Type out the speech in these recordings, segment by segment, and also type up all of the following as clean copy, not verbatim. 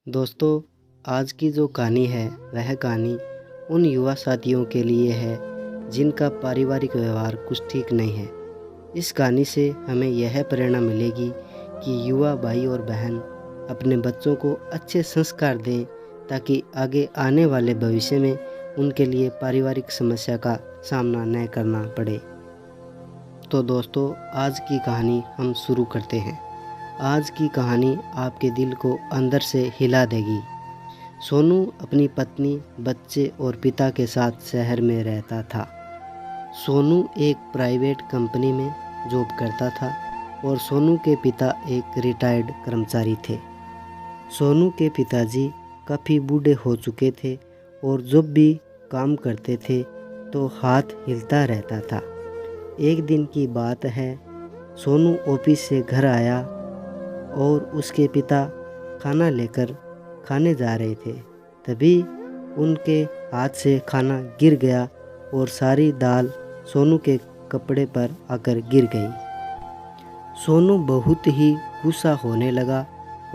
दोस्तों, आज की जो कहानी है वह कहानी उन युवा साथियों के लिए है जिनका पारिवारिक व्यवहार कुछ ठीक नहीं है। इस कहानी से हमें यह प्रेरणा मिलेगी कि युवा भाई और बहन अपने बच्चों को अच्छे संस्कार दें ताकि आगे आने वाले भविष्य में उनके लिए पारिवारिक समस्या का सामना न करना पड़े। तो दोस्तों, आज की कहानी हम शुरू करते हैं। आज की कहानी आपके दिल को अंदर से हिला देगी। सोनू अपनी पत्नी, बच्चे और पिता के साथ शहर में रहता था। सोनू एक प्राइवेट कंपनी में जॉब करता था और सोनू के पिता एक रिटायर्ड कर्मचारी थे। सोनू के पिताजी काफ़ी बूढ़े हो चुके थे और जब भी काम करते थे तो हाथ हिलता रहता था। एक दिन की बात है, सोनू ऑफिस से घर आया और उसके पिता खाना लेकर खाने जा रहे थे। तभी उनके हाथ से खाना गिर गया और सारी दाल सोनू के कपड़े पर आकर गिर गई। सोनू बहुत ही गुस्सा होने लगा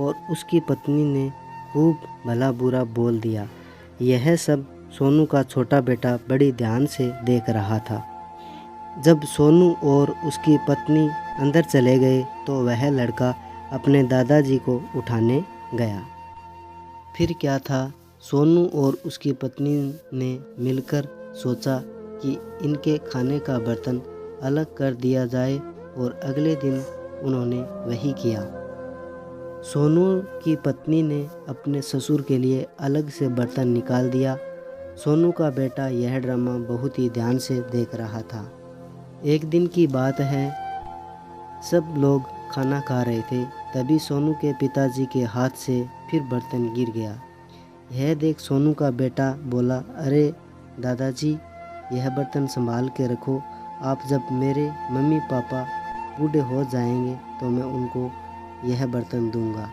और उसकी पत्नी ने खूब भला बुरा बोल दिया। यह सब सोनू का छोटा बेटा बड़ी ध्यान से देख रहा था। जब सोनू और उसकी पत्नी अंदर चले गए तो वह लड़का अपने दादाजी को उठाने गया। फिर क्या था, सोनू और उसकी पत्नी ने मिलकर सोचा कि इनके खाने का बर्तन अलग कर दिया जाए और अगले दिन उन्होंने वही किया। सोनू की पत्नी ने अपने ससुर के लिए अलग से बर्तन निकाल दिया। सोनू का बेटा यह ड्रामा बहुत ही ध्यान से देख रहा था। एक दिन की बात है, सब लोग खाना खा रहे थे। तभी सोनू के पिताजी के हाथ से फिर बर्तन गिर गया। यह देख सोनू का बेटा बोला, अरे दादाजी, यह बर्तन संभाल के रखो। आप जब मेरे मम्मी पापा बूढ़े हो जाएंगे तो मैं उनको यह बर्तन दूंगा।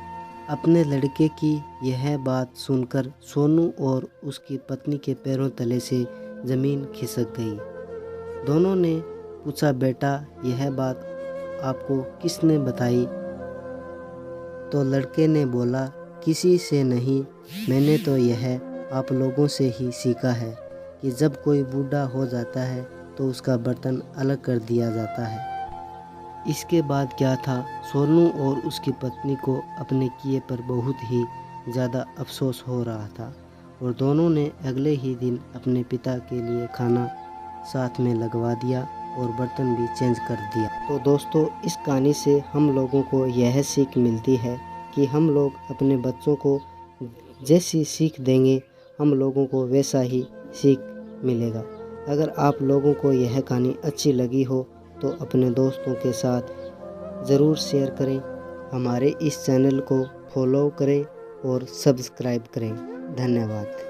अपने लड़के की यह बात सुनकर सोनू और उसकी पत्नी के पैरों तले से ज़मीन खिसक गई। दोनों ने पूछा, बेटा यह बात आपको किसने बताई? तो लड़के ने बोला, किसी से नहीं, मैंने तो यह आप लोगों से ही सीखा है कि जब कोई बूढ़ा हो जाता है तो उसका बर्तन अलग कर दिया जाता है। इसके बाद क्या था, सोनू और उसकी पत्नी को अपने किए पर बहुत ही ज़्यादा अफसोस हो रहा था और दोनों ने अगले ही दिन अपने पिता के लिए खाना साथ में लगवा दिया और बर्तन भी चेंज कर दिया। तो दोस्तों, इस कहानी से हम लोगों को यह सीख मिलती है कि हम लोग अपने बच्चों को जैसी सीख देंगे हम लोगों को वैसा ही सीख मिलेगा। अगर आप लोगों को यह कहानी अच्छी लगी हो तो अपने दोस्तों के साथ ज़रूर शेयर करें। हमारे इस चैनल को फॉलो करें और सब्सक्राइब करें। धन्यवाद।